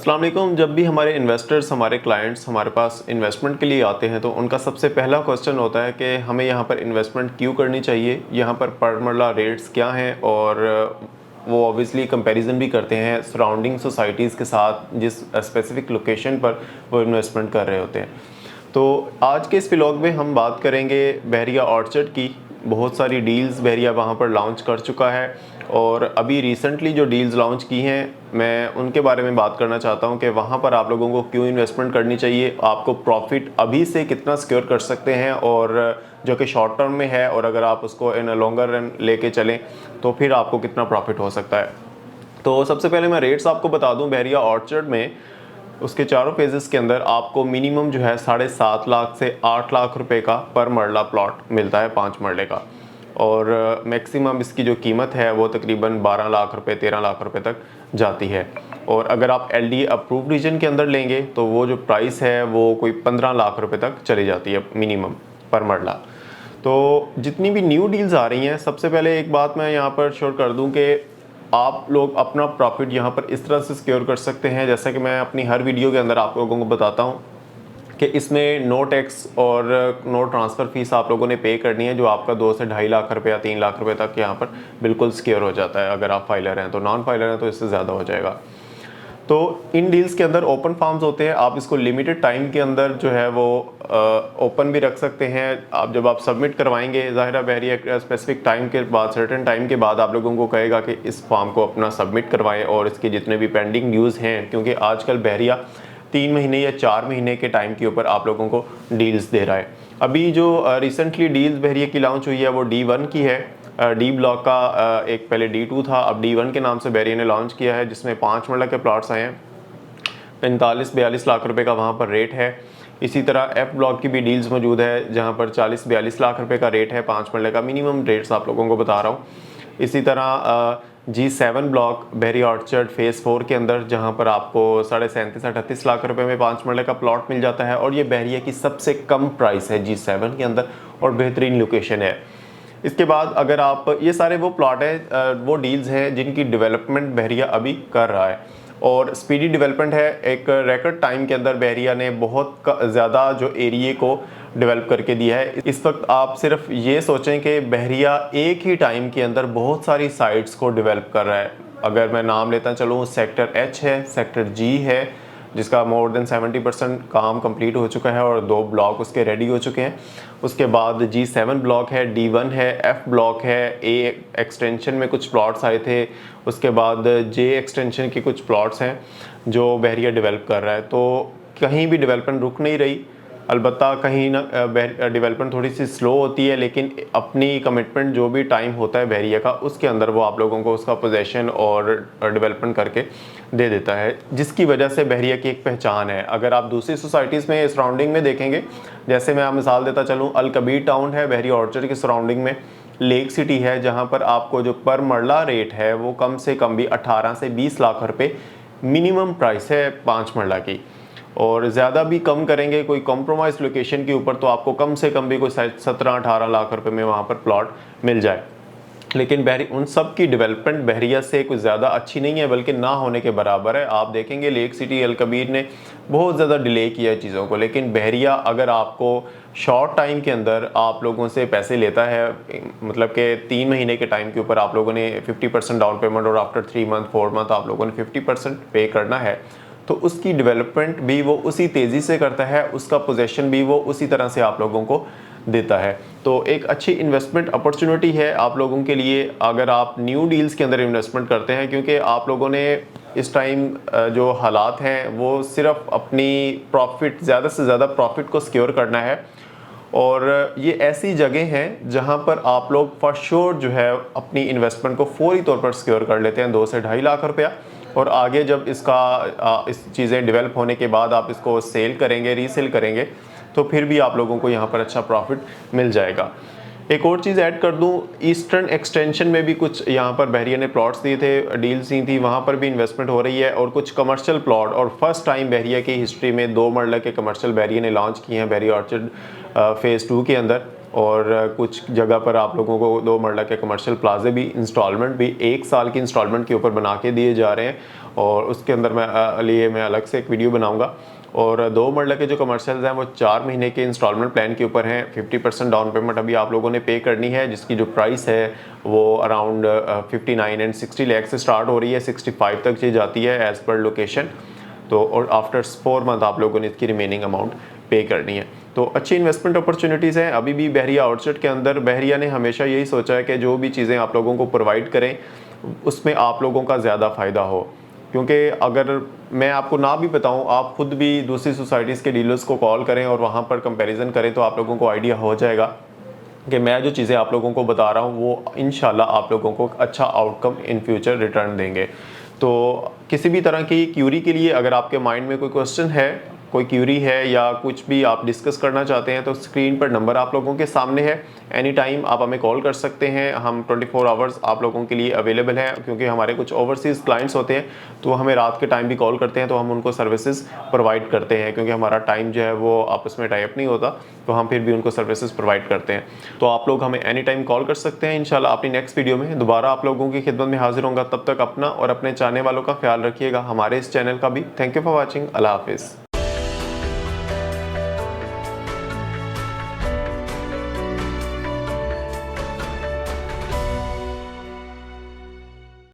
अस्सलाम वालेकुम। जब भी हमारे इन्वेस्टर्स, हमारे क्लाइंट्स हमारे पास इन्वेस्टमेंट के लिए आते हैं तो उनका सबसे पहला क्वेश्चन होता है कि हमें यहाँ पर इन्वेस्टमेंट क्यों करनी चाहिए, यहाँ पर पर मरला रेट्स क्या हैं, और वो ऑब्वियसली कंपैरिजन भी करते हैं सराउंडिंग सोसाइटीज़ के साथ जिस स्पेसिफिक लोकेशन पर वो इन्वेस्टमेंट कर रहे होते हैं। तो आज के इस व्लॉग में हम बात करेंगे बहरिया ऑर्चर्ड की। बहुत सारी डील्स बहरिया वहाँ पर लॉन्च कर चुका है और अभी रिसेंटली जो डील्स लॉन्च की हैं मैं उनके बारे में बात करना चाहता हूँ कि वहाँ पर आप लोगों को क्यों इन्वेस्टमेंट करनी चाहिए, आपको प्रॉफिट अभी से कितना सिक्योर कर सकते हैं और जो कि शॉर्ट टर्म में है, और अगर आप उसको इन लॉन्गर रन लेके चलें तो फिर आपको कितना प्रॉफिट हो सकता है। तो सबसे पहले मैं रेट्स आपको बता दूँ। बहरिया ऑर्चर्ड में उसके चारों फेजेस के अंदर आपको मिनिमम जो है 7.5 लाख से 8 लाख रुपए का पर मरला प्लॉट मिलता है 5 मरले का, और मैक्सिमम इसकी जो कीमत है वो तकरीबन 12 लाख रुपए 13 लाख रुपए तक जाती है। और अगर आप LD अप्रूव्ड रीजन के अंदर लेंगे तो वो जो प्राइस है वो कोई 15 लाख रुपए तक चली जाती है मिनिमम पर मरला। तो जितनी भी न्यू डील्स आ रही हैं, सबसे पहले एक बात मैं यहाँ पर श्योर कर दूँ कि आप लोग अपना प्रॉफिट यहाँ पर इस तरह से सिक्योर कर सकते हैं, जैसा कि मैं अपनी हर वीडियो के अंदर आप लोगों को बताता हूँ कि इसमें नो टैक्स और नो ट्रांसफ़र फीस आप लोगों ने पे करनी है, जो आपका 2 से 2.5 लाख रुपये या 3 लाख रुपए तक यहाँ पर बिल्कुल सिक्योर हो जाता है। अगर आप फाइलर हैं तो, नॉन फाइलर हैं तो इससे ज़्यादा हो जाएगा। तो इन डील्स के अंदर ओपन फार्म्स होते हैं, आप इसको लिमिटेड टाइम के अंदर जो है वो ओपन भी रख सकते हैं। आप जब आप सबमिट करवाएंगे, ज़ाहिर बहरिया स्पेसिफिक टाइम के बाद, सर्टेन टाइम के बाद आप लोगों को कहेगा कि इस फॉर्म को अपना सबमिट करवाएं और इसके जितने भी पेंडिंग ड्यूज़ हैं, क्योंकि आजकल बहरिया 3 महीने या 4 महीने के टाइम के ऊपर आप लोगों को डील्स दे रहा है। अभी जो रिसेंटली डील्स बहरिया की लॉन्च हुई है वो D1 की है। डी ब्लॉक का एक पहले D2 था, अब D1 के नाम से बहरिया ने लॉन्च किया है, जिसमें 5 मरला के प्लॉट्स आए हैं। 45-42 लाख रुपए का वहाँ पर रेट है। इसी तरह F ब्लॉक की भी डील्स मौजूद है जहाँ पर 40-42 लाख रुपए का रेट है 5 मरले का। मिनिमम रेट्स आप लोगों को बता रहा हूँ। इसी तरह G7 ब्लॉक बहरिया ऑर्चर्ड फेज़ 4 के अंदर, जहाँ पर आपको 37-38 लाख रुपए में 5 मरले का प्लॉट मिल जाता है, और ये बहरिया की सबसे कम प्राइस है G7 के अंदर और बेहतरीन लोकेशन है। इसके बाद अगर आप, ये सारे वो प्लॉट है, वो डील्स हैं जिनकी डेवलपमेंट बहरिया अभी कर रहा है और स्पीडी डेवलपमेंट है। एक रिकॉर्ड टाइम के अंदर बहरिया ने बहुत ज़्यादा जो एरिया को डेवलप करके दिया है। इस वक्त आप सिर्फ ये सोचें कि बहरिया एक ही टाइम के अंदर बहुत सारी साइट्स को डेवलप कर रहा है। अगर मैं नाम लेता चलूँ, सेक्टर H है, सेक्टर G है जिसका मोर देन 70% काम कंप्लीट हो चुका है और 2 ब्लॉक उसके रेडी हो चुके हैं। उसके बाद G7 ब्लॉक है, D1 है, F ब्लॉक है, A एक्सटेंशन में कुछ प्लॉट्स आए थे, उसके बाद J एक्सटेंशन के कुछ प्लॉट्स हैं जो बहरिया डेवलप कर रहा है। तो कहीं भी डेवलपमेंट रुक नहीं रही। अलबत्ता कहीं ना डेवलपमेंट थोड़ी सी स्लो होती है, लेकिन अपनी कमिटमेंट जो भी टाइम होता है बहरिया का, उसके अंदर वो आप लोगों को उसका पोजेशन और डेवलपमेंट करके दे देता है, जिसकी वजह से बहरिया की एक पहचान है। अगर आप दूसरी सोसाइटीज़ में सराउंडिंग में देखेंगे, जैसे मैं आप मिसाल देता चलूँ, अल कबीर टाउन है बहरिया ऑर्चर्ड की सराउंडिंग में, लेक सिटी है जहाँ पर आपको जो पर मरला रेट है वो कम से कम भी 18 से 20 लाख रुपये मिनिमम प्राइस है 5 मरला की, और ज़्यादा भी कम करेंगे कोई कॉम्प्रोमाइज़ लोकेशन के ऊपर तो आपको कम से कम भी कोई 17-18 लाख रुपए में वहाँ पर प्लॉट मिल जाए। लेकिन उन सब की डेवलपमेंट बहरिया से कुछ ज़्यादा अच्छी नहीं है, बल्कि ना होने के बराबर है। आप देखेंगे लेक सिटी, अल कबीर ने बहुत ज़्यादा डिले किया है चीज़ों को, लेकिन बहरिया अगर आपको शॉर्ट टाइम के अंदर आप लोगों से पैसे लेता है, मतलब कि 3 महीने के टाइम के ऊपर आप लोगों ने 50% डाउन पेमेंट और आफ्टर 3 मंथ 4 मंथ आप लोगों ने 50% पे करना है, तो उसकी डेवलपमेंट भी वो उसी तेज़ी से करता है, उसका पोजेशन भी वो उसी तरह से आप लोगों को देता है। तो एक अच्छी इन्वेस्टमेंट अपॉर्चुनिटी है आप लोगों के लिए अगर आप न्यू डील्स के अंदर इन्वेस्टमेंट करते हैं, क्योंकि आप लोगों ने इस टाइम जो हालात हैं वो सिर्फ अपनी प्रॉफिट, ज़्यादा से ज़्यादा प्रॉफिट को सिक्योर करना है, और ये ऐसी जगह हैं जहां पर आप लोग फॉर श्योर जो है अपनी इन्वेस्टमेंट को फौरी तौर पर सिक्योर कर लेते हैं 2 से 2.5 लाख रुपया, और आगे जब इस चीज़ें डेवलप होने के बाद आप इसको सेल करेंगे, रीसेल करेंगे, तो फिर भी आप लोगों को यहाँ पर अच्छा प्रॉफिट मिल जाएगा। एक और चीज़ ऐड कर दूँ, ईस्टर्न एक्सटेंशन में भी कुछ यहाँ पर बहरिया ने प्लॉट्स दिए थे, डील्स दी थी, वहाँ पर भी इन्वेस्टमेंट हो रही है, और कुछ कमर्शियल प्लॉट, और फर्स्ट टाइम बहरिया की हिस्ट्री में 2 मरला के कमर्शियल बहरिया ने लॉन्च किए हैं बहरिया ऑर्चर्ड फेज़ 2 के अंदर, और कुछ जगह पर आप लोगों को 2 मरला के कमर्शियल प्लाजे भी इंस्टॉलमेंट भी 1 साल की इंस्टॉलमेंट के ऊपर बना के दिए जा रहे हैं, और उसके अंदर मैं अलग से एक वीडियो बनाऊंगा। और 2 मरला के जो कमर्शियल्स हैं वो 4 महीने के इंस्टॉलमेंट प्लान के ऊपर हैं। 50% डाउन पेमेंट अभी आप लोगों ने पे करनी है, जिसकी जो प्राइस है वो अराउंड 59 एंड 60 लाख से स्टार्ट हो रही है, 65 तक ये जाती है एज़ पर लोकेशन। तो और आफ्टर 4 मंथ आप लोगों ने इसकी रिमेनिंग अमाउंट पे करनी है। तो अच्छी इन्वेस्टमेंट अपॉर्चुनिटीज़ हैं अभी भी बहरिया आउटसेट के अंदर। बहरिया ने हमेशा यही सोचा है कि जो भी चीज़ें आप लोगों को प्रोवाइड करें उसमें आप लोगों का ज़्यादा फ़ायदा हो, क्योंकि अगर मैं आपको ना भी बताऊं, आप खुद भी दूसरी सोसाइटीज़ के डीलर्स को कॉल करें और वहां पर कंपैरिजन करें तो आप लोगों को आइडिया हो जाएगा कि मैं जो चीज़ें आप लोगों को बता रहा हूं वो इंशाल्लाह आप लोगों को अच्छा आउटकम इन फ्यूचर रिटर्न देंगे। तो किसी भी तरह की क्यूरी के लिए अगर आपके माइंड में कोई क्वेश्चन है, कोई क्यूरी है या कुछ भी आप डिस्कस करना चाहते हैं, तो स्क्रीन पर नंबर आप लोगों के सामने है। एनी टाइम आप हमें कॉल कर सकते हैं, हम 24 आवर्स आप लोगों के लिए अवेलेबल हैं। क्योंकि हमारे कुछ ओवरसीज़ क्लाइंट्स होते हैं तो हमें रात के टाइम भी कॉल करते हैं, तो हम उनको सर्विसेज प्रोवाइड करते हैं। क्योंकि हमारा टाइम जो है वो आपस में टाइप नहीं होता, तो हम फिर भी उनको सर्विसेज प्रोवाइड करते हैं। तो आप लोग हमें एनी टाइम कॉल कर सकते हैं। इंशाल्लाह अपनी नेक्स्ट वीडियो में दोबारा आप लोगों की खिदमत में हाजिर होंगे। तब तक अपना और अपने चाहने वालों का ख्याल रखिएगा, हमारे इस चैनल का भी। Thank you for watching. अल्लाह हाफिज़।